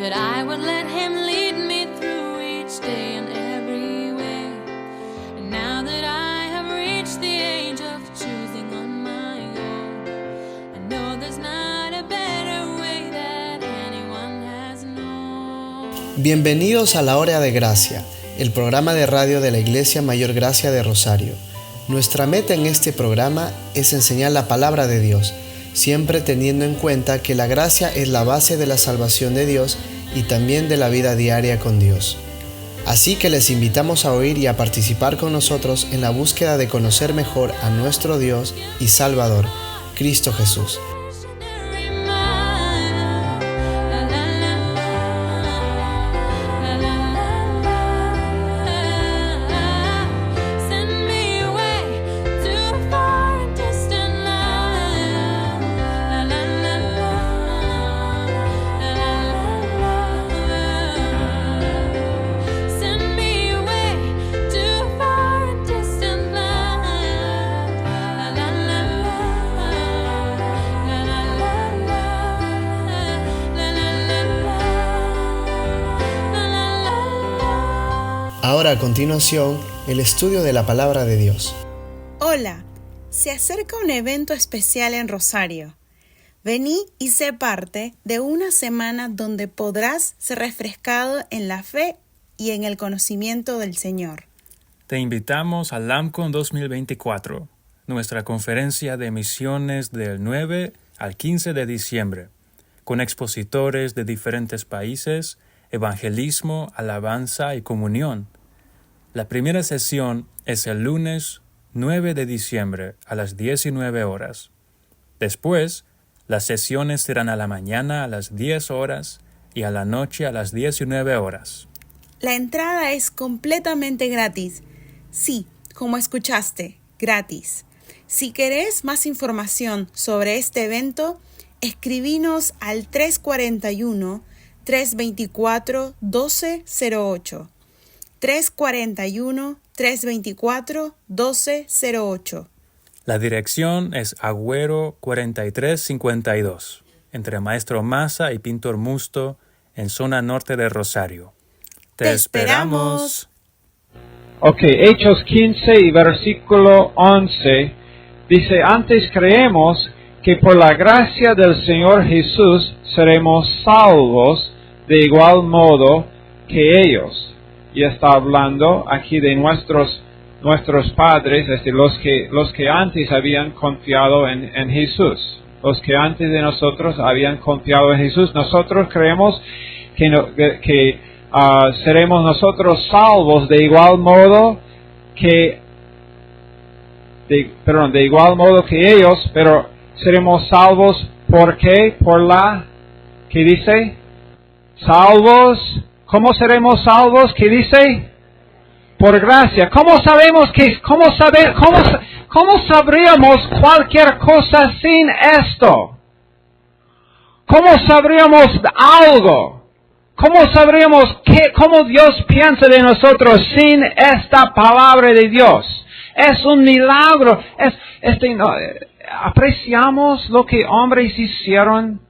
that I would let him lead me through each day and every way. And now that I have reached the age of choosing on my own, I know there's not a better way that anyone has known. Bienvenidos a la Hora de Gracia, el programa de radio de la Iglesia Mayor Gracia de Rosario. Nuestra meta en este programa es enseñar la palabra de Dios, siempre teniendo en cuenta que la gracia es la base de la salvación de Dios y también de la vida diaria con Dios. Así que les invitamos a oír y a participar con nosotros en la búsqueda de conocer mejor a nuestro Dios y Salvador, Cristo Jesús. Ahora a continuación, el estudio de la Palabra de Dios. Hola, se acerca un evento especial en Rosario. Vení y sé parte de una semana donde podrás ser refrescado en la fe y en el conocimiento del Señor. Te invitamos al LAMCON 2024, nuestra conferencia de misiones del 9 al 15 de diciembre, con expositores de diferentes países, evangelismo, alabanza y comunión. La primera sesión es el lunes 9 de diciembre a las 19 horas. Después, las sesiones serán a la mañana a las 10 horas y a la noche a las 19 horas. La entrada es completamente gratis. Sí, como escuchaste, gratis. Si querés más información sobre este evento, escribinos al 341-324-1208. 341-324-1208. La dirección es Agüero 4352, entre Maestro Maza y Pintor Musto, en zona norte de Rosario. ¡Te esperamos! Ok, Hechos 15 y versículo 11, dice, antes creemos que por la gracia del Señor Jesús seremos salvos de igual modo que ellos. Y está hablando aquí de nuestros padres, es decir, los que antes habían confiado en Jesús. Los que antes de nosotros habían confiado en Jesús. Nosotros creemos que seremos nosotros salvos de igual modo que ellos, pero seremos salvos ¿por qué? Por la, ¿qué dice? Salvos. ¿Cómo seremos salvos? ¿Qué dice? Por gracia. ¿Cómo sabemos cómo sabríamos cualquier cosa sin esto? ¿Cómo sabríamos algo? ¿Cómo sabríamos cómo Dios piensa de nosotros sin esta palabra de Dios? Es un milagro. Apreciamos lo que hombres hicieron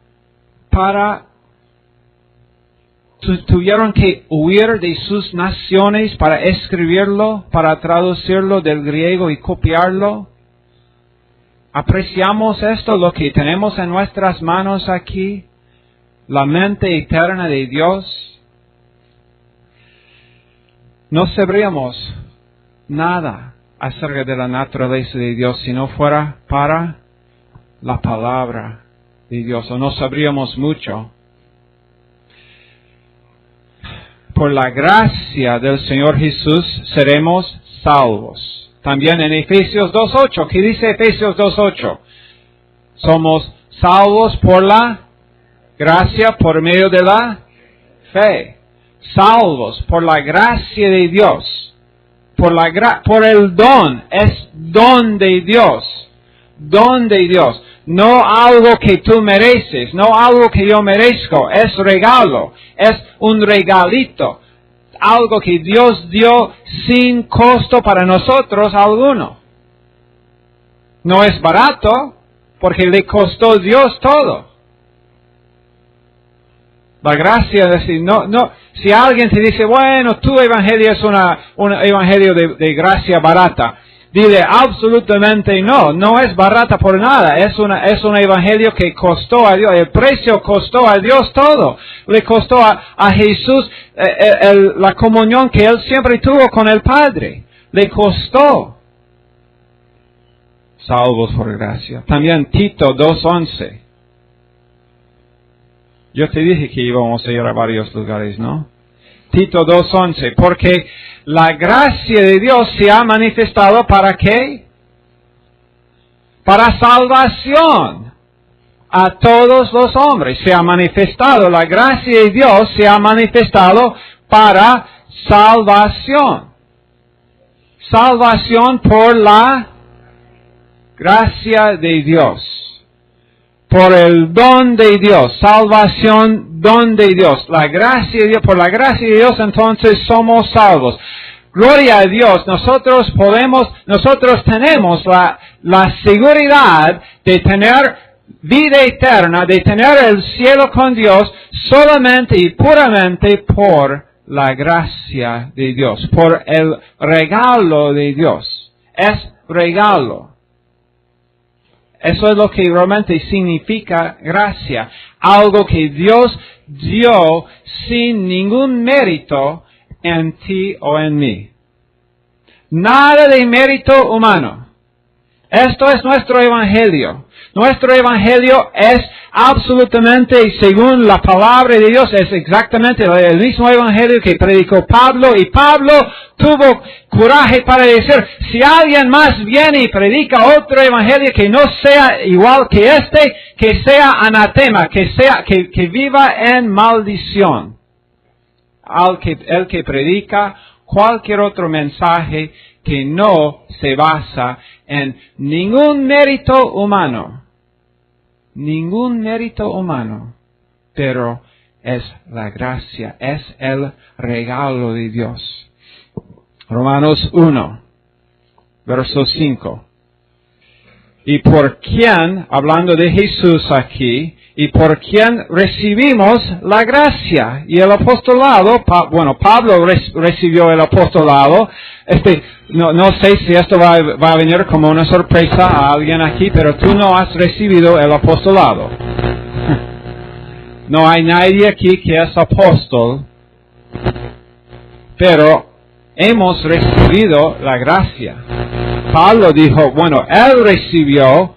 tuvieron que huir de sus naciones para escribirlo, para traducirlo del griego y copiarlo. Apreciamos esto, lo que tenemos en nuestras manos aquí, la mente eterna de Dios. No sabríamos nada acerca de la naturaleza de Dios si no fuera para la palabra de Dios, o no sabríamos mucho. Por la gracia del Señor Jesús seremos salvos. También en Efesios 2.8, ¿qué dice Efesios 2.8? Somos salvos por la gracia, por medio de la fe. Salvos por la gracia de Dios. Por el don. Es don de Dios. Don de Dios. No algo que tú mereces, no algo que yo merezco, es regalo, es un regalito, algo que Dios dio sin costo para nosotros alguno. No es barato, porque le costó Dios todo. La gracia, es decir, si alguien te dice, bueno, tu evangelio es un evangelio de gracia barata, dile absolutamente no es barata por nada, es un evangelio que costó a Dios, el precio costó a Dios todo, le costó a Jesús la comunión que Él siempre tuvo con el Padre, le costó. Salvos por gracia. También Tito 2:11. Yo te dije que íbamos a ir a varios lugares, ¿no? Tito 2:11, porque la gracia de Dios se ha manifestado ¿para qué? Para salvación a todos los hombres. Se ha manifestado, la gracia de Dios se ha manifestado para salvación. Salvación por la gracia de Dios. Por el don de Dios, salvación, don de Dios, la gracia de Dios, por la gracia de Dios entonces somos salvos. Gloria a Dios, nosotros tenemos la seguridad de tener vida eterna, de tener el cielo con Dios solamente y puramente por la gracia de Dios, por el regalo de Dios. Es regalo. Eso es lo que realmente significa gracia. Algo que Dios dio sin ningún mérito en ti o en mí. Nada de mérito humano. Esto es nuestro evangelio. Nuestro evangelio es absolutamente, según la palabra de Dios, es exactamente el mismo evangelio que predicó Pablo. Y Pablo tuvo coraje para decir, si alguien más viene y predica otro evangelio que no sea igual que este, que sea anatema, que viva en maldición. El que predica cualquier otro mensaje que no se basa en ningún mérito humano. Ningún mérito humano, pero es la gracia, es el regalo de Dios. Romanos 1, verso 5. Y por quién, hablando de Jesús aquí, y por quién recibimos la gracia y el apostolado. Pablo recibió el apostolado. No sé si esto va a venir como una sorpresa a alguien aquí, pero tú no has recibido el apostolado. No hay nadie aquí que es apóstol, pero hemos recibido la gracia. Pablo dijo, bueno, él recibió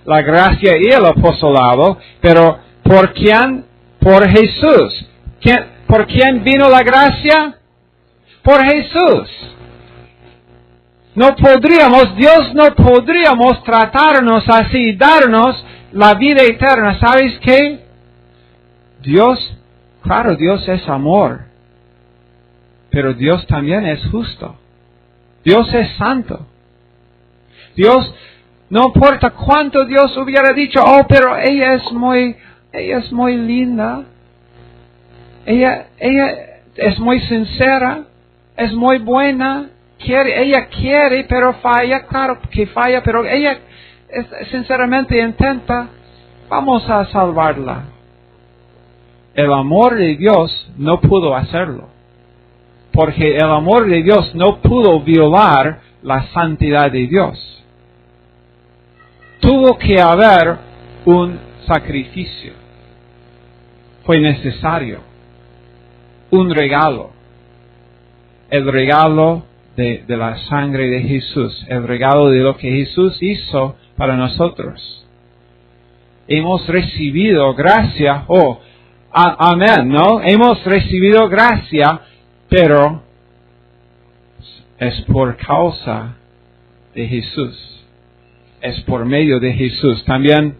la gracia y el apostolado, pero ¿por quién? Por Jesús. ¿Por quién vino la gracia? Por Jesús. Dios no podríamos tratarnos así, darnos la vida eterna. ¿Sabes qué? Dios es amor, pero Dios también es justo. Dios es santo. Dios, no importa cuánto Dios hubiera dicho, pero ella es muy linda. Ella es muy sincera, es muy buena. Ella quiere, pero falla, claro que falla, pero ella sinceramente intenta, vamos a salvarla. El amor de Dios no pudo hacerlo, porque el amor de Dios no pudo violar la santidad de Dios. Tuvo que haber un sacrificio. Fue necesario. Un regalo. El regalo de la sangre de Jesús. El regalo de lo que Jesús hizo para nosotros. Hemos recibido gracia. Amén, ¿no? Hemos recibido gracia, pero es por causa de Jesús. Es por medio de Jesús. También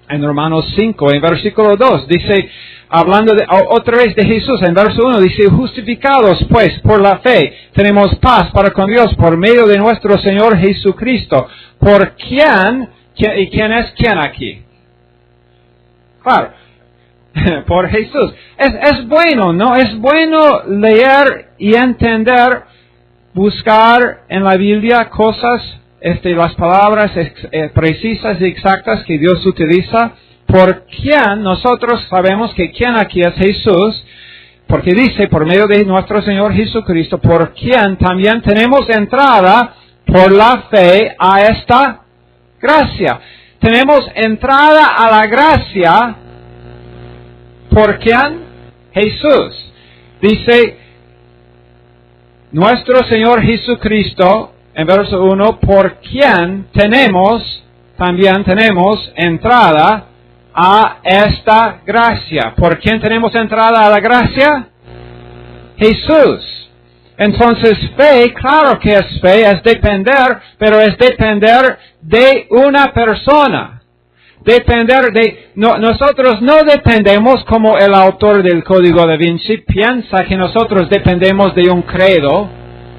en Romanos 5, en versículo 2, dice, hablando otra vez de Jesús, en verso 1, dice, justificados pues por la fe, tenemos paz para con Dios por medio de nuestro Señor Jesucristo. ¿Por quién? ¿Y quién es quién aquí? Claro, por Jesús. Es bueno, ¿no? Es bueno leer y entender, buscar en la Biblia cosas, las palabras precisas y exactas que Dios utiliza por quién nosotros sabemos que quién aquí es Jesús, porque dice, por medio de nuestro Señor Jesucristo, por quien también tenemos entrada por la fe a esta gracia. Tenemos entrada a la gracia, ¿por quién? Jesús. Dice, nuestro Señor Jesucristo, en verso 1, por quien también tenemos entrada a esta gracia. ¿Por quién tenemos entrada a la gracia? Jesús. Entonces fe, claro que es fe, es depender, pero es depender de una persona. Nosotros no dependemos como el autor del Código da Vinci piensa que nosotros dependemos de un credo.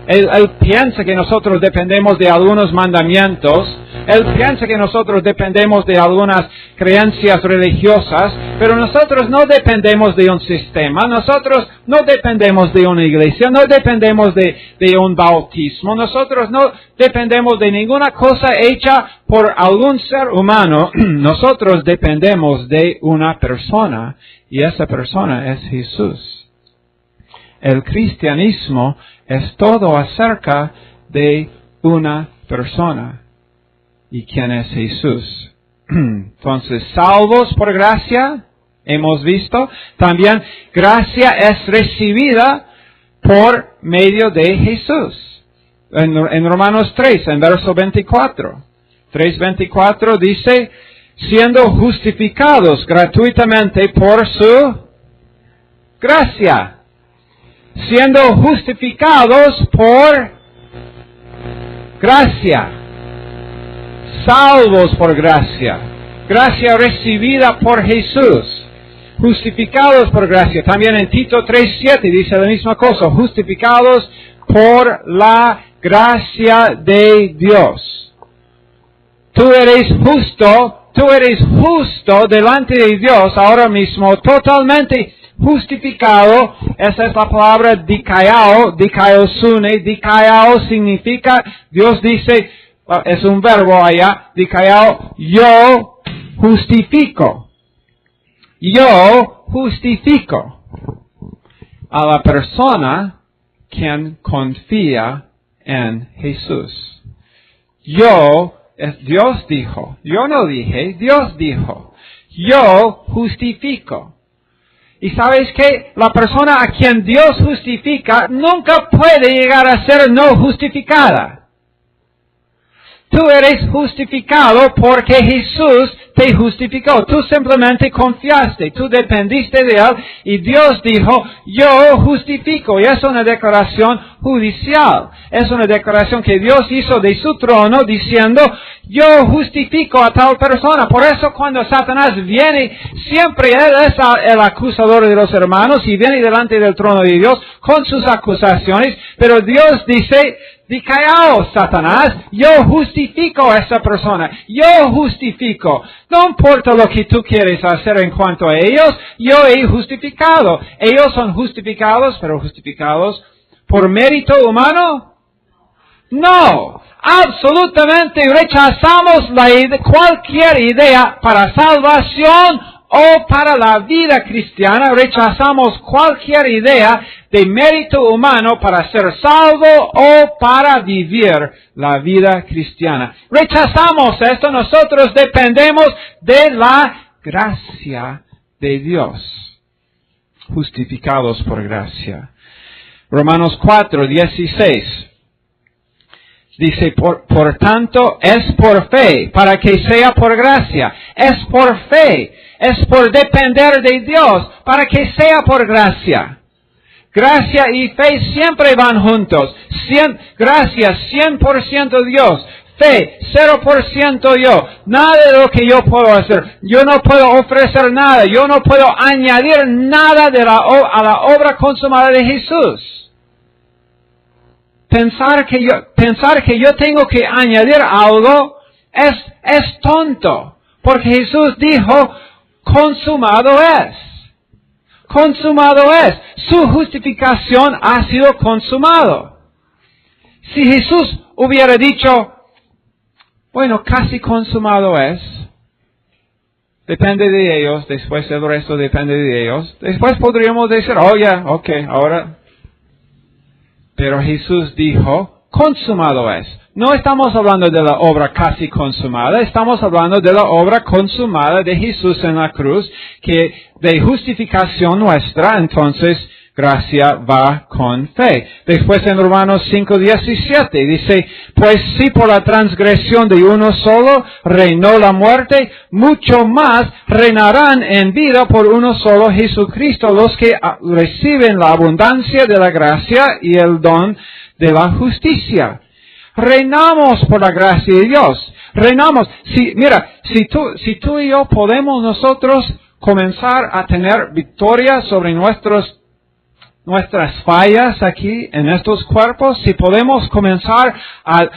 Él piensa que nosotros dependemos de algunos mandamientos. Él piensa que nosotros dependemos de algunas creencias religiosas. Pero nosotros no dependemos de un sistema. Nosotros no dependemos de una iglesia. No dependemos de un bautismo. Nosotros no dependemos de ninguna cosa hecha por algún ser humano. Nosotros dependemos de una persona. Y esa persona es Jesús. El cristianismo es todo acerca de una persona. ¿Y quién es Jesús? Entonces, salvos por gracia, hemos visto. También, gracia es recibida por medio de Jesús. En Romanos 3, en verso 24. 3:24 dice, siendo justificados gratuitamente por su gracia. Siendo justificados por gracia. Salvos por gracia. Gracia recibida por Jesús. Justificados por gracia. También en Tito 3:7 dice la misma cosa. Justificados por la gracia de Dios. Tú eres justo delante de Dios ahora mismo, totalmente justificado. Esa es la palabra dikaiosune. Dikaiao significa, Dios dice, es un verbo allá, dikaiao, yo justifico. Yo justifico a la persona quien confía en Jesús. Dios dijo, yo no dije, Dios dijo, yo justifico. Y sabes que la persona a quien Dios justifica nunca puede llegar a ser no justificada. Tú eres justificado porque Jesús te justificó. Tú simplemente confiaste, tú dependiste de Él y Dios dijo, yo justifico. Y es una declaración judicial. Es una declaración que Dios hizo de su trono diciendo, yo justifico a tal persona. Por eso cuando Satanás viene, siempre él es el acusador de los hermanos y viene delante del trono de Dios con sus acusaciones. Pero Dios dice, dikaiao, Satanás, yo justifico a esa persona. Yo justifico. No importa lo que tú quieres hacer en cuanto a ellos, yo he justificado. Ellos son justificados, pero justificados por mérito humano. No, absolutamente rechazamos cualquier idea para salvación o para la vida cristiana. Rechazamos cualquier idea de mérito humano para ser salvo o para vivir la vida cristiana. Rechazamos esto. Nosotros dependemos de la gracia de Dios. Justificados por gracia. Romanos 4:16. Dice, por tanto, es por fe, para que sea por gracia. Es por fe, es por depender de Dios, para que sea por gracia. Gracia y fe siempre van juntos. Gracia, 100% Dios. Fe, 0% yo. Nada de lo que yo puedo hacer. Yo no puedo ofrecer nada. Yo no puedo añadir nada a la obra consumada de Jesús. Pensar que yo tengo que añadir algo es tonto. Porque Jesús dijo, consumado es. Consumado es. Su justificación ha sido consumado. Si Jesús hubiera dicho, bueno, casi consumado es, depende de ellos, después el resto depende de ellos. Después podríamos decir, ahora. Pero Jesús dijo, consumado es. No estamos hablando de la obra casi consumada, estamos hablando de la obra consumada de Jesús en la cruz, que de justificación nuestra, entonces, gracia va con fe. Después en Romanos 5:17 dice, pues si por la transgresión de uno solo reinó la muerte, mucho más reinarán en vida por uno solo, Jesucristo, los que reciben la abundancia de la gracia y el don de la justicia. Reinamos por la gracia de Dios. Reinamos. Si tú y yo podemos nosotros comenzar a tener victoria sobre nuestras fallas aquí en estos cuerpos, si podemos comenzar a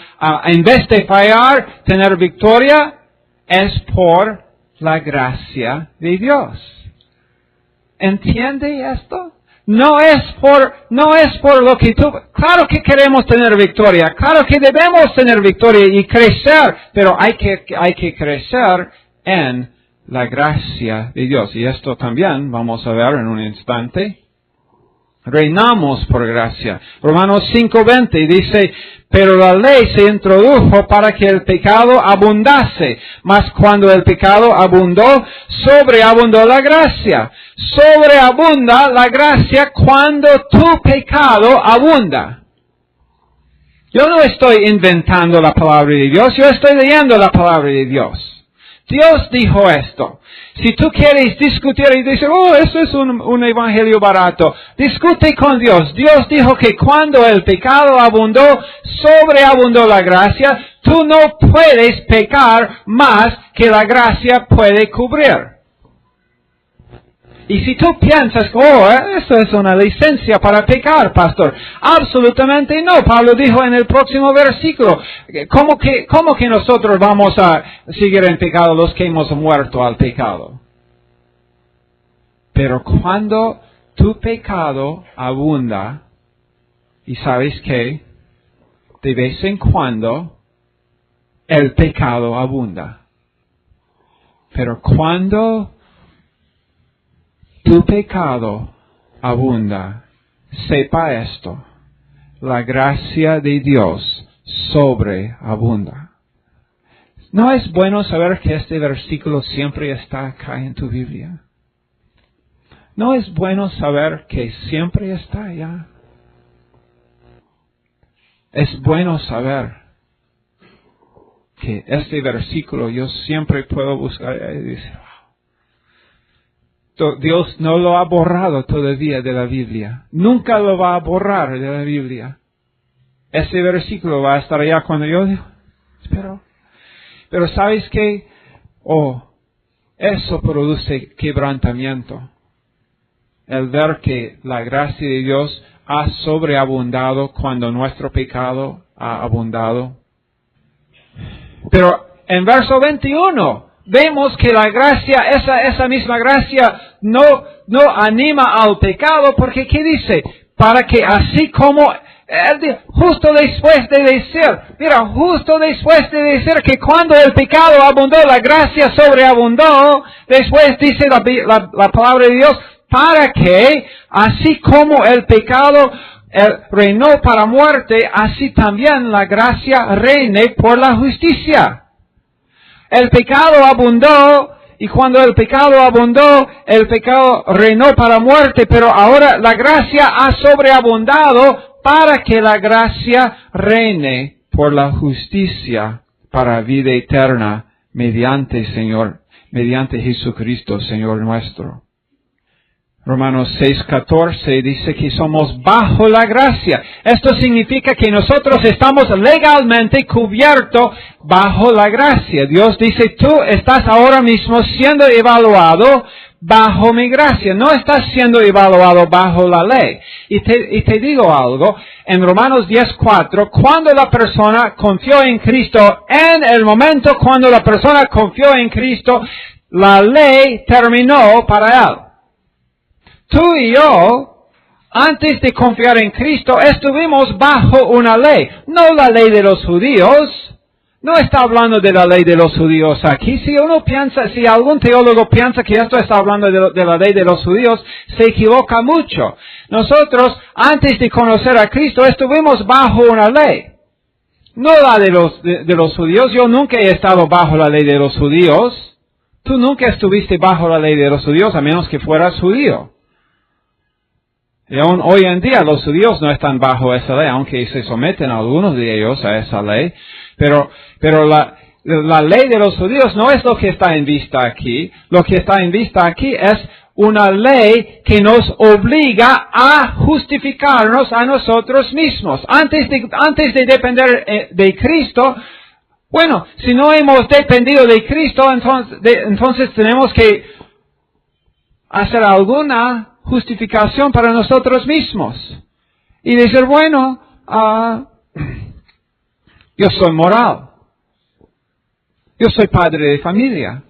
en vez de fallar, tener victoria, es por la gracia de Dios. ¿Entiende esto? No es por lo que claro que queremos tener victoria, claro que debemos tener victoria y crecer, pero hay que crecer en la gracia de Dios. Y esto también vamos a ver en un instante. Reinamos por gracia. Romanos 5:20 dice, pero la ley se introdujo para que el pecado abundase, mas cuando el pecado abundó, sobreabundó la gracia. Sobreabunda la gracia cuando tu pecado abunda. Yo no estoy inventando la palabra de Dios, yo estoy leyendo la palabra de Dios. Dios dijo esto. Si tú quieres discutir y decir, eso es un evangelio barato, discute con Dios. Dios dijo que cuando el pecado abundó, sobreabundó la gracia. Tú no puedes pecar más que la gracia puede cubrir. Y si tú piensas, esto es una licencia para pecar, pastor. Absolutamente no. Pablo dijo en el próximo versículo, ¿cómo que nosotros vamos a seguir en pecado los que hemos muerto al pecado? Pero cuando tu pecado abunda, y sabes que de vez en cuando el pecado abunda. Pero cuando tu pecado abunda, sepa esto, la gracia de Dios sobreabunda. ¿No es bueno saber que este versículo siempre está acá en tu Biblia? ¿No es bueno saber que siempre está allá? Es bueno saber que este versículo yo siempre puedo buscar y decir, Dios no lo ha borrado todavía de la Biblia. Nunca lo va a borrar de la Biblia. Ese versículo va a estar allá cuando yo digo, pero ¿sabes qué? Eso produce quebrantamiento. El ver que la gracia de Dios ha sobreabundado cuando nuestro pecado ha abundado. Pero en verso 21, vemos que la gracia, esa misma gracia, no anima al pecado, porque ¿qué dice? Para que así como, justo después de decir que cuando el pecado abundó, la gracia sobreabundó, después dice la palabra de Dios, para que así como el pecado reinó para muerte, así también la gracia reine por la justicia. El pecado abundó, y cuando el pecado abundó, el pecado reinó para muerte, pero ahora la gracia ha sobreabundado para que la gracia reine por la justicia para vida eterna mediante Jesucristo, Señor nuestro. Romanos 6:14 dice que somos bajo la gracia. Esto significa que nosotros estamos legalmente cubiertos bajo la gracia. Dios dice, tú estás ahora mismo siendo evaluado bajo mi gracia. No estás siendo evaluado bajo la ley. Y te digo algo, en Romanos 10:4, cuando la persona confió en Cristo, en el momento cuando la persona confió en Cristo, la ley terminó para él. Tú y yo, antes de confiar en Cristo, estuvimos bajo una ley. No la ley de los judíos, No está hablando de la ley de los judíos aquí. Si algún teólogo piensa que esto está hablando de la ley de los judíos, se equivoca mucho. Nosotros, antes de conocer a Cristo, estuvimos bajo una ley. No la de los judíos. Yo nunca he estado bajo la ley de los judíos. Tú nunca estuviste bajo la ley de los judíos, a menos que fueras judío. Y aún hoy en día los judíos no están bajo esa ley, aunque se someten algunos de ellos a esa ley. Pero la ley de los judíos no es lo que está en vista aquí. Lo que está en vista aquí es una ley que nos obliga a justificarnos a nosotros mismos. Antes de depender de Cristo, bueno, si no hemos dependido de Cristo, entonces tenemos que hacer alguna justificación para nosotros mismos. Y decir, bueno, yo soy moral. Yo soy padre de familia.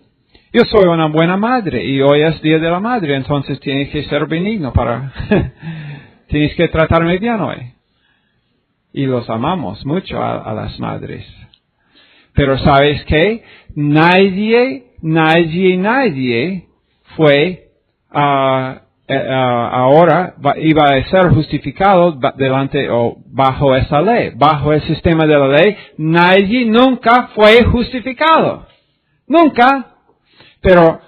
Yo soy una buena madre y hoy es Día de la Madre, entonces tienes que ser benigno tienes que tratarme bien hoy. Y los amamos mucho a las madres. Pero ¿sabes qué? Nadie fue ahora iba a ser justificado delante o bajo esa ley. Bajo el sistema de la ley, nadie nunca fue justificado. Nunca. Pero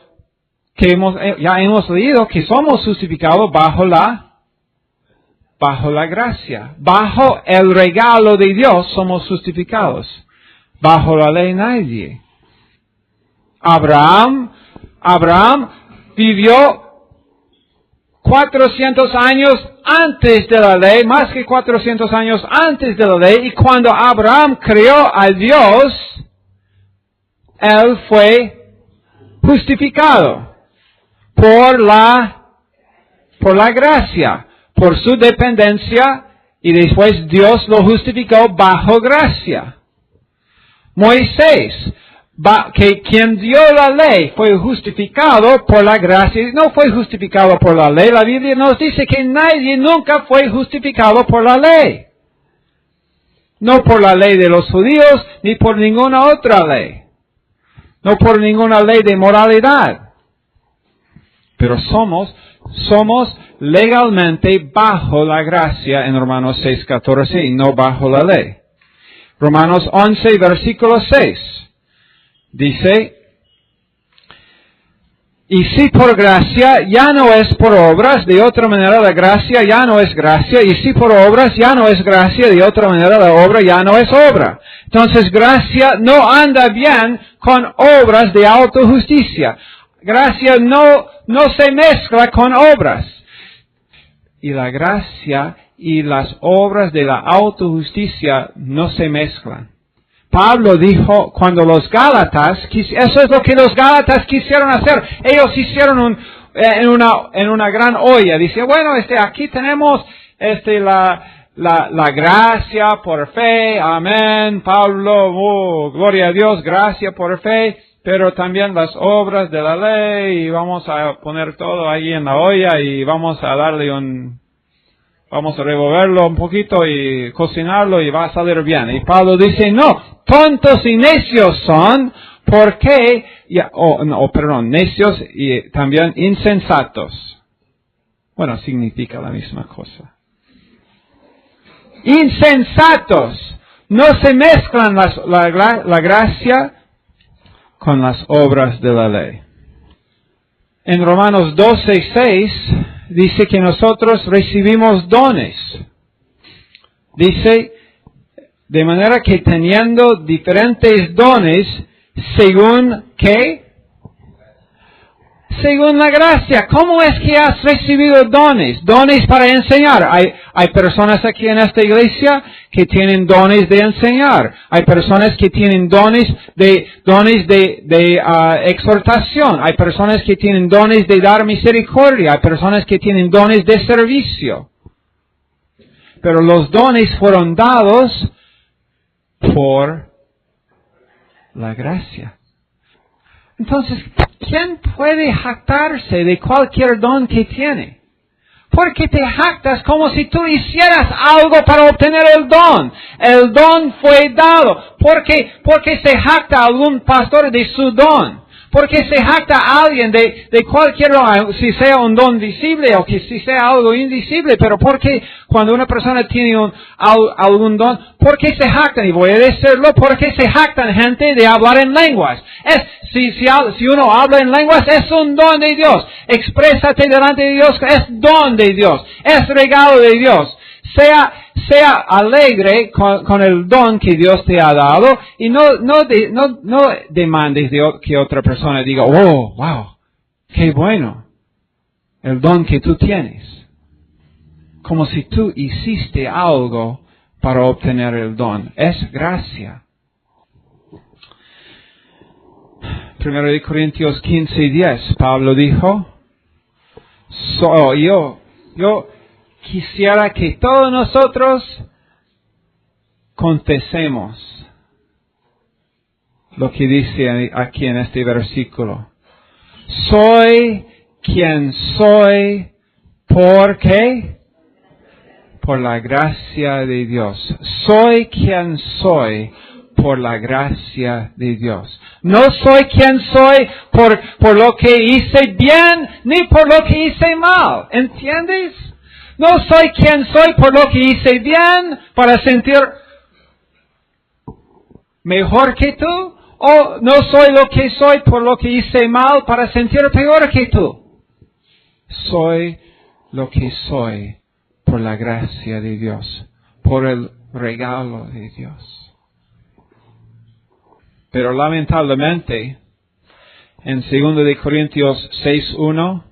ya hemos leído que somos justificados bajo la gracia. Bajo el regalo de Dios somos justificados. Bajo la ley nadie. Abraham vivió 400 años antes de la ley, más que 400 años antes de la ley, y cuando Abraham creó a Dios, él fue justificado por la gracia, por su dependencia, y después Dios lo justificó bajo gracia. Moisés, quien dio la ley, fue justificado por la gracia, no fue justificado por la ley. La Biblia nos dice que nadie nunca fue justificado por la ley. No por la ley de los judíos, ni por ninguna otra ley. No por ninguna ley de moralidad. Pero somos legalmente bajo la gracia en Romanos 6:14 y no bajo la ley. Romanos 11, versículo 6. Dice, y si por gracia ya no es por obras, de otra manera la gracia ya no es gracia, y si por obras ya no es gracia, de otra manera la obra ya no es obra. Entonces gracia no anda bien con obras de autojusticia. Gracia no se mezcla con obras. Y la gracia y las obras de la autojusticia no se mezclan. Pablo dijo, cuando los Gálatas, eso es lo que los Gálatas quisieron hacer. Ellos hicieron en una gran olla. Dice, bueno, aquí tenemos la gracia por fe, amén. Pablo, gloria a Dios, gracia por fe, pero también las obras de la ley, y vamos a poner todo ahí en la olla y vamos a darle vamos a revolverlo un poquito y cocinarlo y va a salir bien. Y Pablo dice, no, tontos y necios son, porque, necios y también insensatos. Bueno, significa la misma cosa. Insensatos. No se mezclan la gracia con las obras de la ley. En Romanos 12:6 dice que nosotros recibimos dones. Dice, de manera que teniendo diferentes dones, según ¿qué? Según la gracia. ¿Cómo es que has recibido dones? Dones para enseñar. Hay personas aquí en esta iglesia que tienen dones de enseñar. Hay personas que tienen dones de exhortación. Hay personas que tienen dones de dar misericordia. Hay personas que tienen dones de servicio. Pero los dones fueron dados por la gracia. Entonces, ¿quién puede jactarse de cualquier don que tiene? ¿Por qué te jactas como si tú hicieras algo para obtener el don? El don fue dado. ¿Por qué se jacta algún pastor de su don? ¿Por qué se jacta alguien de cualquier don, si sea un don visible o que si sea algo invisible? Pero ¿por qué cuando una persona tiene algún don, por qué se jactan? Y voy a decirlo, ¿por qué se jactan gente de hablar en lenguas? Si uno habla en lenguas, es un don de Dios. Exprésate delante de Dios, es don de Dios. Es regalo de Dios. Sea alegre con el don que Dios te ha dado y no demandes que otra persona diga, oh, wow, qué bueno el don que tú tienes. Como si tú hiciste algo para obtener el don. Es gracia. 1 Corintios 15:10, Pablo dijo, yo quisiera que todos nosotros confesemos lo que dice aquí en este versículo. Soy quien soy, ¿por qué? Por la gracia de Dios. Soy quien soy por la gracia de Dios. No soy quien soy por lo que hice bien, ni por lo que hice mal. ¿Entiendes? No soy quien soy por lo que hice bien para sentir mejor que tú. O no soy lo que soy por lo que hice mal para sentir peor que tú. Soy lo que soy por la gracia de Dios, por el regalo de Dios. Pero lamentablemente, en 2 Corintios 6:1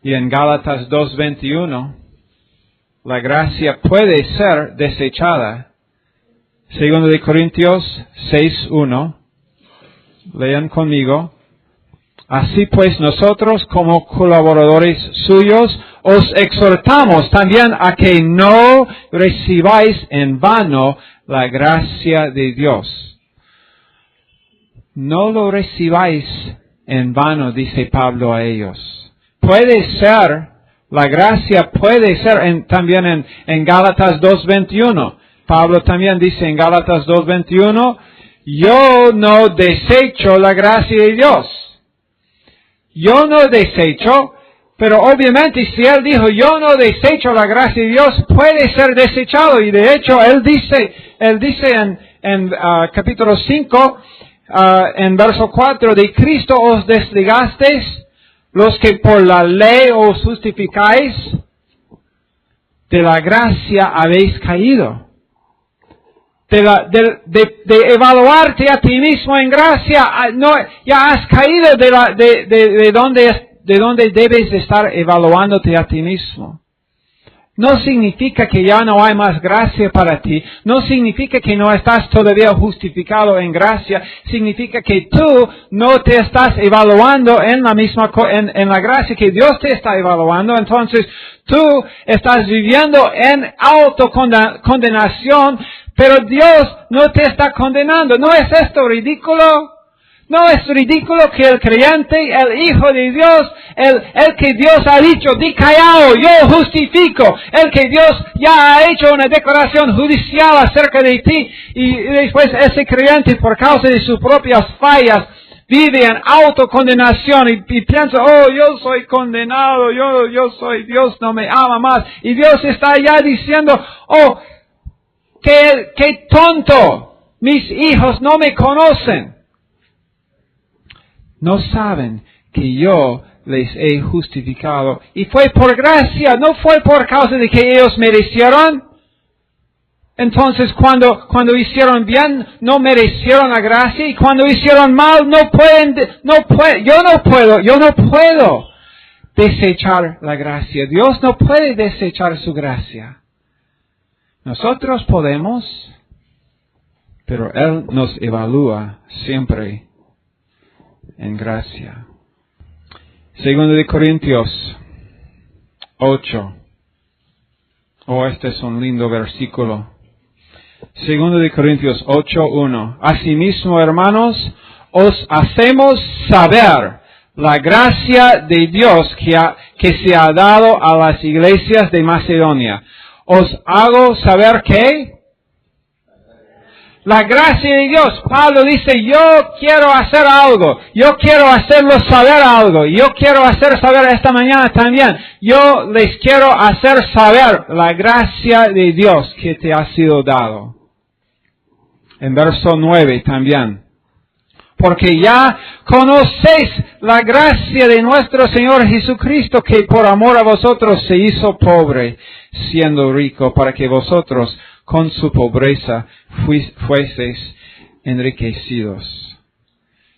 y en Gálatas 2:21, la gracia puede ser desechada. 2 Corintios 6:1, lean conmigo. Así pues nosotros como colaboradores suyos os exhortamos también a que no recibáis en vano la gracia de Dios. No lo recibáis en vano, dice Pablo a ellos. Puede ser, la gracia puede ser también en Gálatas 2:21. Pablo también dice en Gálatas 2:21, yo no desecho la gracia de Dios. Yo no desecho, pero obviamente si él dijo, yo no desecho la gracia de Dios, puede ser desechado. Y de hecho, él dice en capítulo 5, en verso 4, de Cristo os desligasteis, los que por la ley os justificáis, de la gracia habéis caído. De evaluarte a ti mismo en gracia, no, ya has caído de donde debes estar evaluándote a ti mismo. No significa que ya no hay más gracia para ti. No significa que no estás todavía justificado en gracia. Significa que tú no te estás evaluando en la misma, en la gracia que Dios te está evaluando. Entonces, tú estás viviendo en autocondenación, pero Dios no te está condenando. ¿No es esto ridículo? ¿No es ridículo que el creyente, el Hijo de Dios, el que Dios ha dicho, di callado, yo justifico, el que Dios ya ha hecho una declaración judicial acerca de ti, y después ese creyente, por causa de sus propias fallas, vive en autocondenación y piensa, oh, yo soy condenado, yo soy, Dios no me ama más, y Dios está ya diciendo, oh, qué tonto, mis hijos no me conocen. No saben que yo les he justificado. Y fue por gracia, no fue por causa de que ellos merecieron. Entonces cuando hicieron bien, no merecieron la gracia. Y cuando hicieron mal, yo no puedo desechar la gracia. Dios no puede desechar su gracia. Nosotros podemos, pero Él nos evalúa siempre en gracia. 2 Corintios 8. Oh, este es un lindo versículo. 2 Corintios 8:1. Asimismo, hermanos, os hacemos saber la gracia de Dios que se ha dado a las iglesias de Macedonia. Os hago saber que la gracia de Dios. Pablo dice, yo quiero hacer algo. Yo quiero hacerlos saber algo. Yo quiero hacer saber esta mañana también. Yo les quiero hacer saber la gracia de Dios que te ha sido dado. En verso 9 también. Porque ya conocéis la gracia de nuestro Señor Jesucristo, que por amor a vosotros se hizo pobre, siendo rico, para que vosotros con su pobreza fueseis enriquecidos.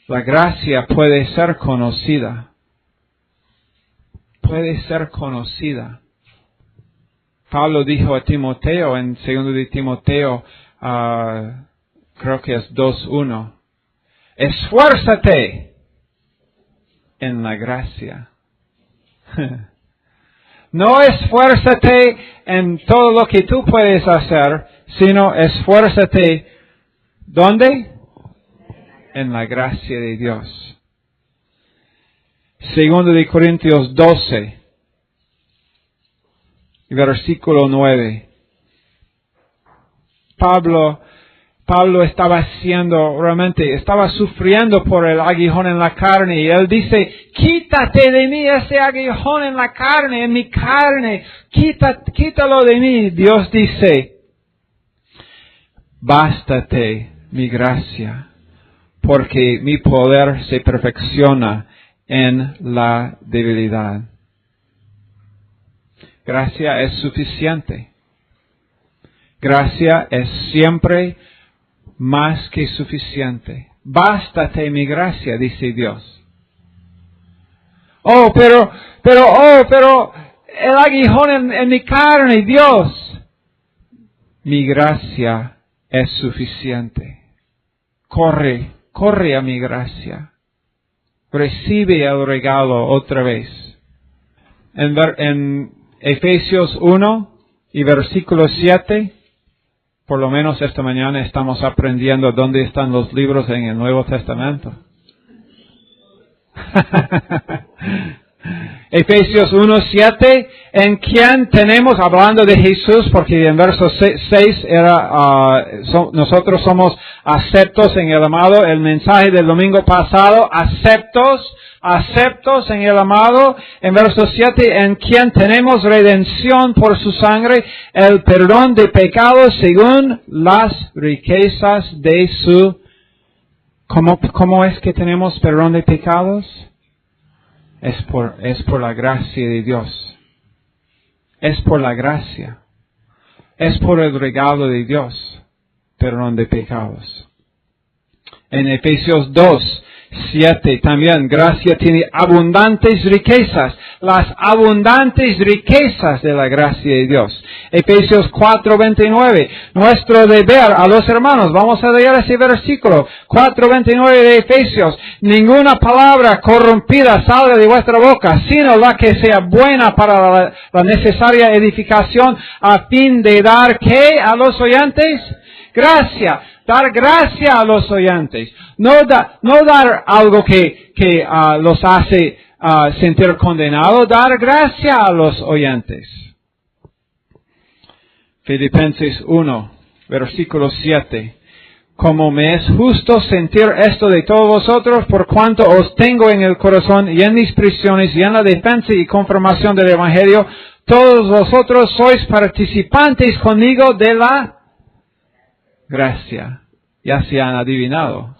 La gracia puede ser conocida. Puede ser conocida. Pablo dijo a Timoteo en 2 de Timoteo, creo que es 2:1. Esfuérzate en la gracia. No esfuérzate en todo lo que tú puedes hacer, sino esfuérzate, ¿dónde? En la gracia de Dios. 2 de Corintios 12, versículo 9. Pablo estaba estaba sufriendo por el aguijón en la carne, y él dice, quítate de mí ese aguijón en la carne, en mi carne, quítalo de mí. Dios dice, bástate mi gracia, porque mi poder se perfecciona en la debilidad. Gracia es suficiente. Gracia es siempre más que suficiente. Bástate mi gracia, dice Dios. Pero el aguijón en mi carne, Dios. Mi gracia es suficiente. Corre a mi gracia. Recibe el regalo otra vez. En Efesios 1 y versículo 7, por lo menos esta mañana estamos aprendiendo dónde están los libros en el Nuevo Testamento. Efesios 1:7, en quien tenemos, hablando de Jesús, porque en verso 6 nosotros somos aceptos en el amado, el mensaje del domingo pasado, aceptos en el amado. En verso 7, en quien tenemos redención por su sangre, el perdón de pecados según las riquezas de su... ¿Cómo es que tenemos perdón de pecados? Es por la gracia de Dios. Es por la gracia. Es por el regalo de Dios. Perdón de pecados. En Efesios 2:7 también, gracia tiene abundantes riquezas. Las abundantes riquezas de la gracia de Dios. Efesios 4:29, nuestro deber a los hermanos. Vamos a leer ese versículo. 4:29 de Efesios. Ninguna palabra corrompida salga de vuestra boca, sino la que sea buena para la necesaria edificación, a fin de dar, ¿qué? A los oyentes. Gracia. Dar gracia a los oyentes. No dar algo que los hace sentir condenados. Dar gracia a los oyentes. Filipenses 1, versículo 7. Como me es justo sentir esto de todos vosotros, por cuanto os tengo en el corazón y en mis prisiones y en la defensa y confirmación del Evangelio, todos vosotros sois participantes conmigo de la gracia. Ya se han adivinado.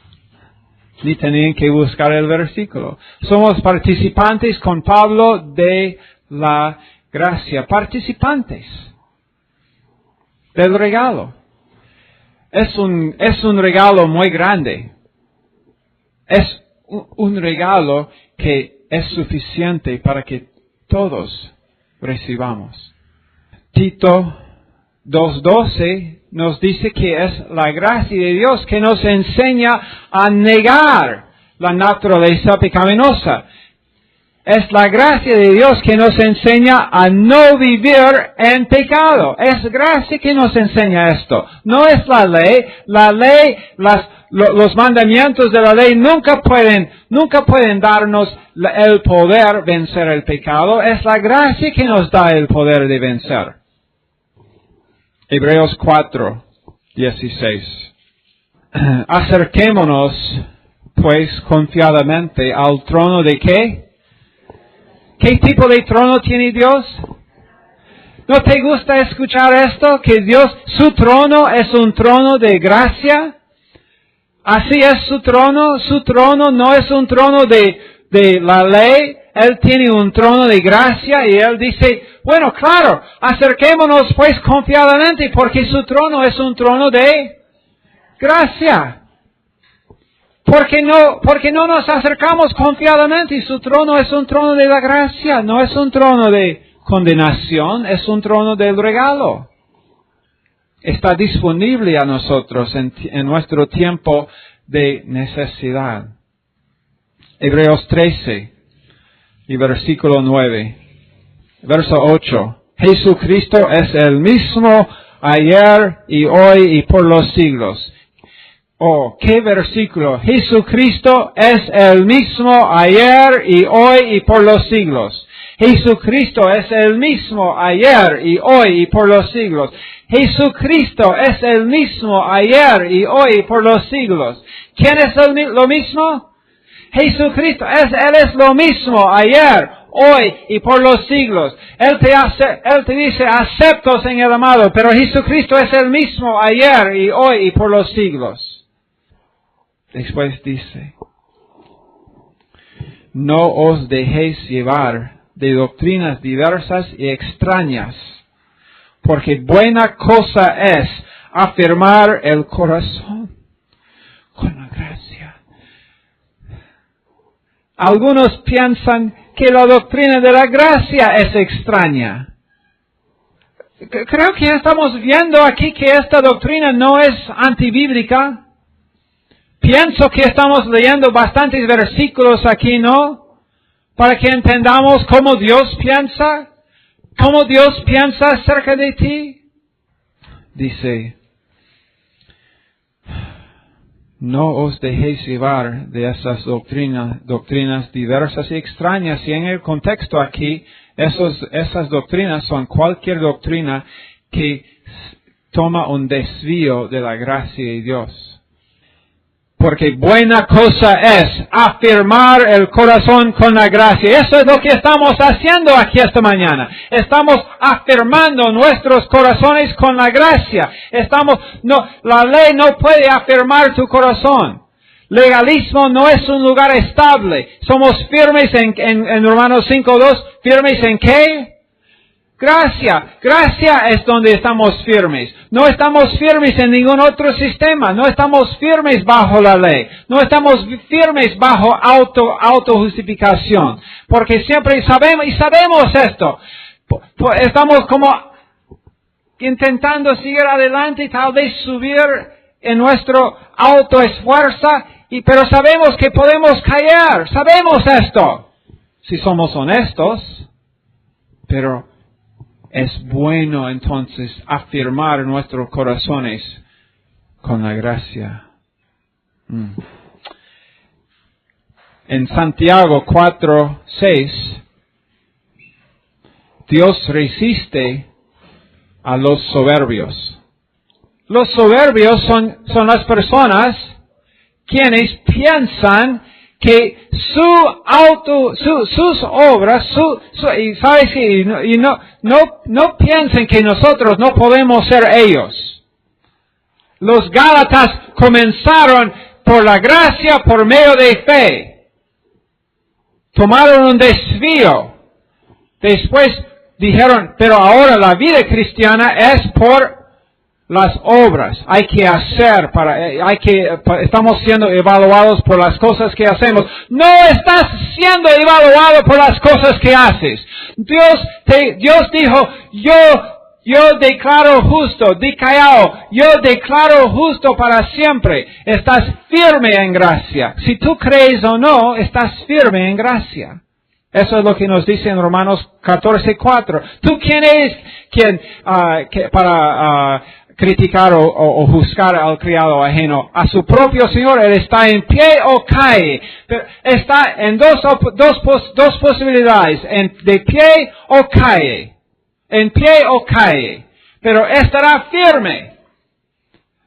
Ni tenían que buscar el versículo. Somos participantes con Pablo de la gracia. Participantes del regalo. Es un regalo muy grande. Es un regalo que es suficiente para que todos recibamos. Tito 2:12 nos dice que es la gracia de Dios que nos enseña a negar la naturaleza pecaminosa. Es la gracia de Dios que nos enseña a no vivir en pecado. Es gracia que nos enseña esto. No es la ley. La ley, los mandamientos de la ley nunca pueden darnos el poder vencer el pecado. Es la gracia que nos da el poder de vencer. Hebreos 4:16. Acerquémonos, pues, confiadamente al trono de ¿qué? ¿Qué tipo de trono tiene Dios? ¿No te gusta escuchar esto? Que Dios, su trono es un trono de gracia. Así es su trono. Su trono no es un trono de la ley. Él tiene un trono de gracia y Él dice, bueno, claro, acerquémonos pues confiadamente porque su trono es un trono de gracia. Porque no nos acercamos confiadamente y su trono es un trono de la gracia, no es un trono de condenación, es un trono del regalo. Está disponible a nosotros en nuestro tiempo de necesidad. Hebreos 13 y versículo 9. Verso 8. Jesucristo es el mismo ayer y hoy y por los siglos. Oh, qué versículo. Jesucristo es el mismo ayer y hoy y por los siglos. Jesucristo es el mismo ayer y hoy y por los siglos. Jesucristo es el mismo ayer y hoy y por los siglos. ¿Quién es lo mismo? Jesucristo. Él es lo mismo ayer, hoy y por los siglos. Él te dice, aceptos en el amado, pero Jesucristo es el mismo ayer y hoy y por los siglos. Después dice, no os dejéis llevar de doctrinas diversas y extrañas, porque buena cosa es afirmar el corazón con la gracia. Algunos piensan que la doctrina de la gracia es extraña. Creo que estamos viendo aquí que esta doctrina no es antibíblica. Pienso que estamos leyendo bastantes versículos aquí, ¿no? Para que entendamos cómo Dios piensa acerca de ti. Dice, no os dejéis llevar de esas doctrinas diversas y extrañas. Y en el contexto aquí, esas doctrinas son cualquier doctrina que toma un desvío de la gracia de Dios. Porque buena cosa es afirmar el corazón con la gracia. Eso es lo que estamos haciendo aquí esta mañana. Estamos afirmando nuestros corazones con la gracia. La ley no puede afirmar tu corazón. Legalismo no es un lugar estable. Somos firmes en Romanos 5:2. ¿Firmes en qué? Gracia. Gracia es donde estamos firmes. No estamos firmes en ningún otro sistema. No estamos firmes bajo la ley. No estamos firmes bajo autojustificación. Porque siempre sabemos esto. Estamos como intentando seguir adelante y tal vez subir en nuestro autoesfuerzo. Pero sabemos que podemos caer. Sabemos esto. Si somos honestos. Pero es bueno entonces afirmar nuestros corazones con la gracia. En Santiago 4:6, Dios resiste a los soberbios. Los soberbios son las personas quienes piensan que sus obras, y sabes que, no piensen que nosotros no podemos ser ellos. Los Gálatas comenzaron por la gracia, por medio de fe. Tomaron un desvío. Después dijeron, pero ahora la vida cristiana es por las obras. Hay que hacer estamos siendo evaluados por las cosas que hacemos. No estás siendo evaluado por las cosas que haces. Dios dijo, yo declaro justo, yo declaro justo para siempre. Estás firme en gracia. Si tú crees o no, estás firme en gracia. Eso es lo que nos dice en Romanos 14:4. ¿Tú quién eres para criticar o juzgar al criado ajeno. A su propio Señor, él está en pie o cae. Pero está en dos posibilidades, de pie o cae. En pie o cae. Pero estará firme.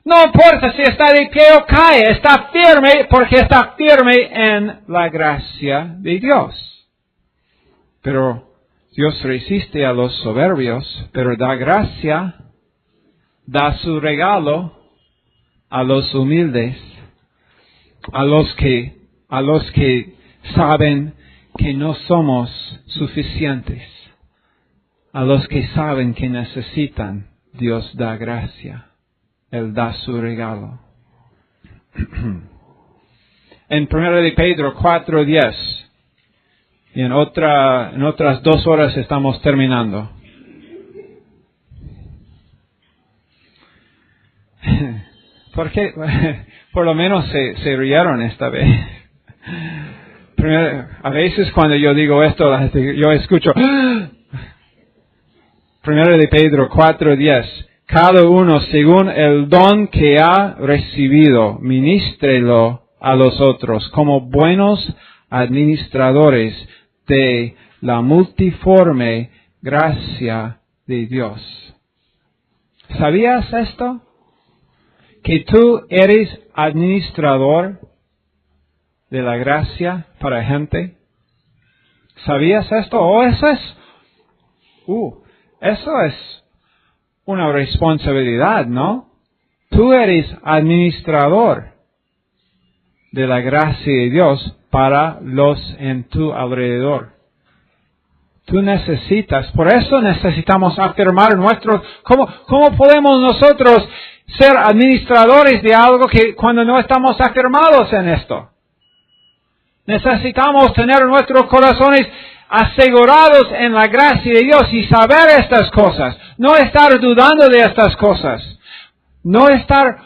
No importa si está de pie o cae, está firme porque está firme en la gracia de Dios. Pero Dios resiste a los soberbios, pero da gracia, da su regalo a los humildes, a los que saben que no somos suficientes, a los que saben que necesitan. Dios da gracia. Él da su regalo. En 1 de Pedro 4:10, y en otras 2 horas estamos terminando. Porque por lo menos se rieron esta vez. A veces cuando yo digo esto, yo escucho. 1 de Pedro 4:10. Cada uno según el don que ha recibido, ministrelo a los otros como buenos administradores de la multiforme gracia de Dios. ¿Sabías esto? Que tú eres administrador de la gracia para gente. ¿Sabías esto? Eso es una responsabilidad, ¿no? Tú eres administrador de la gracia de Dios para los en tu alrededor. Tú necesitas, por eso necesitamos afirmar ¿cómo podemos nosotros ser administradores de algo que cuando no estamos afirmados en esto? Necesitamos tener nuestros corazones asegurados en la gracia de Dios y saber estas cosas. No estar dudando de estas cosas. No estar,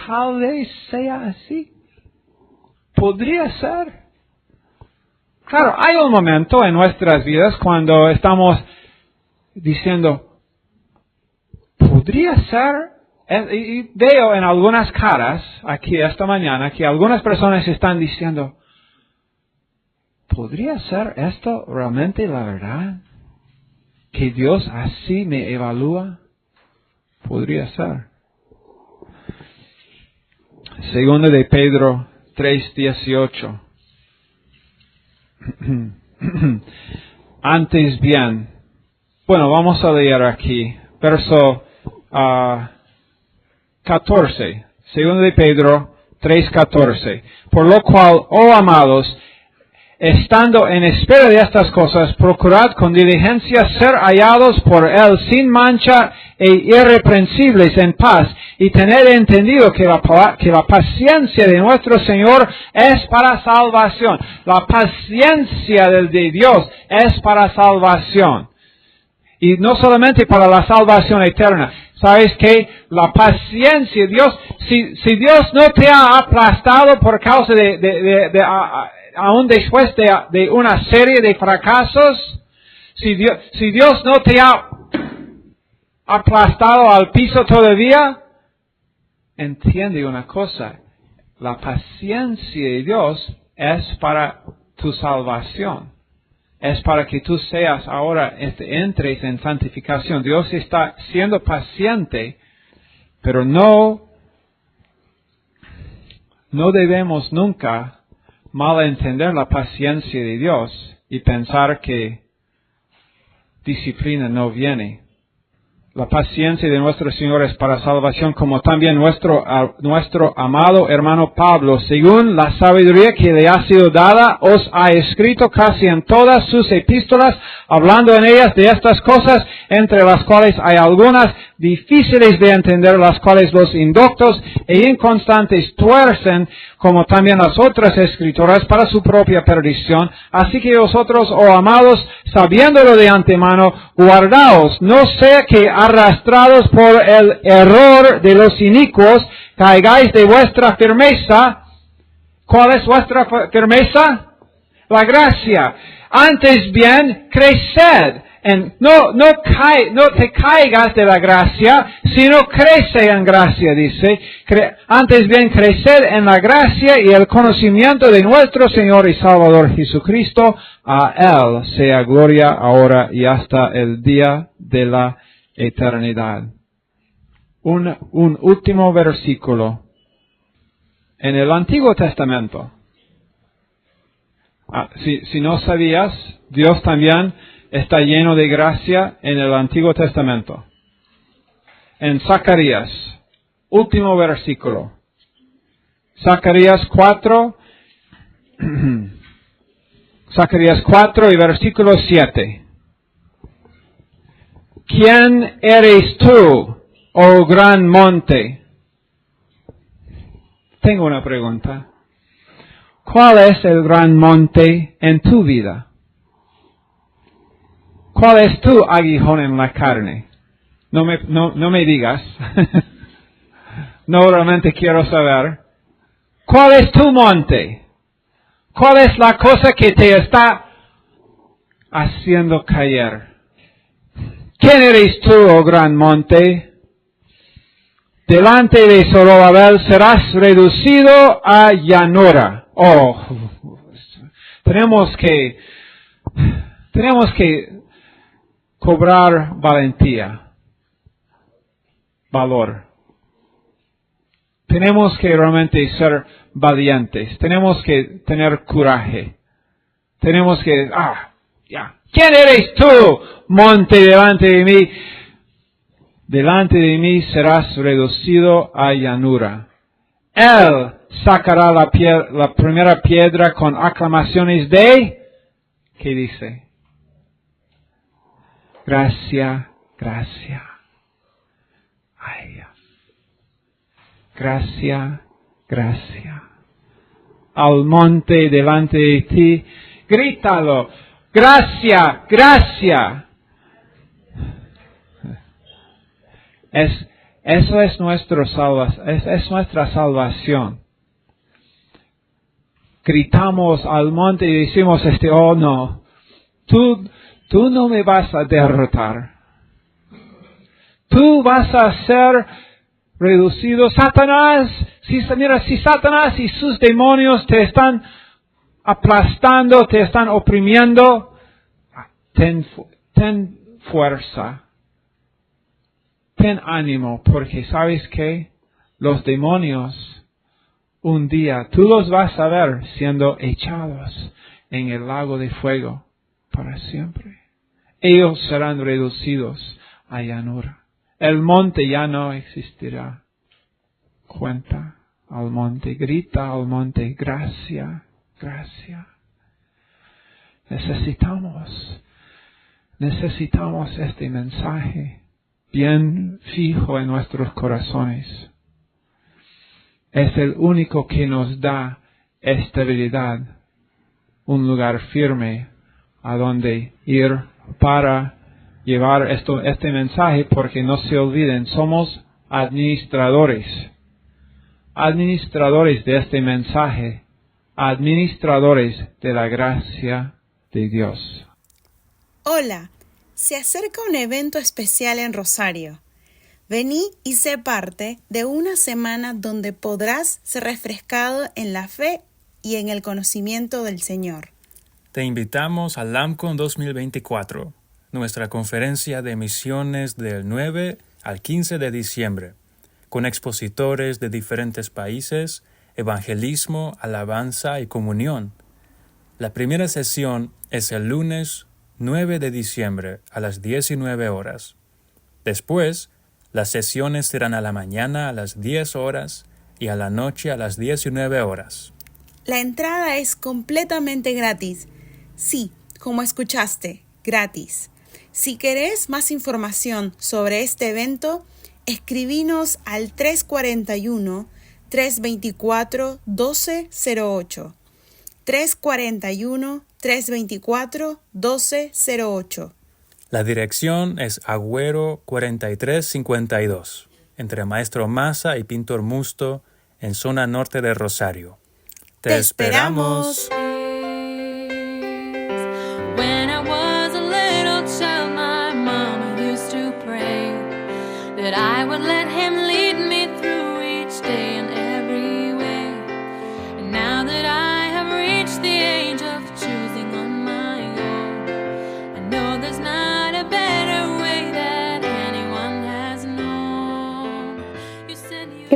tal vez sea así. Podría ser. Claro, hay un momento en nuestras vidas cuando estamos diciendo, podría ser, y veo en algunas caras aquí esta mañana que algunas personas están diciendo, ¿podría ser esto realmente la verdad? ¿Que Dios así me evalúa? Podría ser. Segundo de Pedro 3:18. Antes bien, vamos a leer aquí, verso 14. Segundo de Pedro 3:14. Por lo cual, oh amados, estando en espera de estas cosas, procurad con diligencia ser hallados por Él sin mancha e irreprensibles en paz, y tener entendido que la paciencia de nuestro Señor es para salvación. La paciencia de Dios es para salvación. Y no solamente para la salvación eterna. ¿Sabes qué? La paciencia de Dios, si Dios no te ha aplastado por causa aún después de una serie de fracasos, si Dios no te ha aplastado al piso todavía, entiende una cosa, la paciencia de Dios es para tu salvación, es para que tú seas ahora, entres en santificación. Dios está siendo paciente, pero no debemos nunca malentender la paciencia de Dios y pensar que disciplina no viene. La paciencia de nuestro Señor es para salvación, como también nuestro amado hermano Pablo, según la sabiduría que le ha sido dada, os ha escrito casi en todas sus epístolas, hablando en ellas de estas cosas, entre las cuales hay algunas difíciles de entender, las cuales los indoctos e inconstantes tuercen, como también las otras escrituras, para su propia perdición. Así que vosotros, oh amados, sabiéndolo de antemano, guardaos, no sea que arrastrados por el error de los inicuos, caigáis de vuestra firmeza. ¿Cuál es vuestra firmeza? La gracia. Antes bien, creced no te caigas de la gracia, sino crece en gracia, dice. Antes bien, crecer en la gracia y el conocimiento de nuestro Señor y Salvador Jesucristo. A Él sea gloria ahora y hasta el día de la eternidad. Un último versículo. En el Antiguo Testamento. Si no sabías, Dios también está lleno de gracia en el Antiguo Testamento. En Zacarías, último versículo. Zacarías 4 y versículo 7. ¿Quién eres tú, oh gran monte? Tengo una pregunta. ¿Cuál es el gran monte en tu vida? ¿Cuál es tu aguijón en la carne? No me digas. No realmente quiero saber. ¿Cuál es tu monte? ¿Cuál es la cosa que te está haciendo caer? ¿Quién eres tú, oh gran monte? Delante de Zorobabel serás reducido a llanura. Oh, tenemos que cobrar valentía, valor. Tenemos que realmente ser valientes. Tenemos que tener coraje. Tenemos que, ¿quién eres tú, monte, delante de mí? Delante de mí serás reducido a llanura. Él sacará la primera piedra con aclamaciones de, ¿qué dice? Gracia, gracia. Ay, gracia, gracia. Al monte delante de ti, grítalo. Gracia, gracia. Eso es nuestra salvación. Gritamos al monte y decimos oh no, tú no me vas a derrotar. Tú vas a ser reducido. Satanás, si Satanás y sus demonios te están aplastando, te están oprimiendo, ten fuerza. Ten ánimo, porque ¿sabes qué? Los demonios, un día, tú los vas a ver siendo echados en el lago de fuego para siempre. Ellos serán reducidos a llanura. El monte ya no existirá. Cuenta al monte, grita al monte, gracia, gracia. Necesitamos este mensaje bien fijo en nuestros corazones. Es el único que nos da estabilidad, un lugar firme a donde ir para llevar este mensaje, porque no se olviden, somos administradores de este mensaje, administradores de la gracia de Dios. Hola. Se acerca un evento especial en Rosario. Vení y sé parte de una semana donde podrás ser refrescado en la fe y en el conocimiento del Señor. Te invitamos a LAMCON 2024, nuestra conferencia de misiones del 9 al 15 de diciembre, con expositores de diferentes países, evangelismo, alabanza y comunión. La primera sesión es el lunes 9 de diciembre a las 19 horas. Después, las sesiones serán a la mañana a las 10 horas y a la noche a las 19 horas. La entrada es completamente gratis. Sí, como escuchaste, gratis. Si querés más información sobre este evento, escribinos al 341-324-1208. 341-324-1208. La dirección es Agüero 4352, entre Maestro Maza y Pintor Musto, en zona norte de Rosario. ¡Te esperamos! When I was a little child,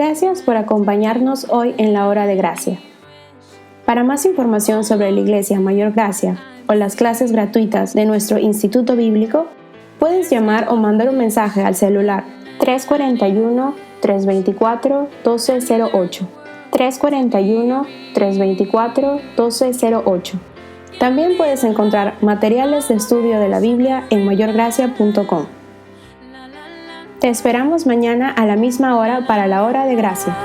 Gracias por acompañarnos hoy en la Hora de Gracia. Para más información sobre la Iglesia Mayor Gracia o las clases gratuitas de nuestro Instituto Bíblico, puedes llamar o mandar un mensaje al celular 341-324-1208. 341-324-1208. También puedes encontrar materiales de estudio de la Biblia en mayorgracia.com. Te esperamos mañana a la misma hora para la Hora de Gracia.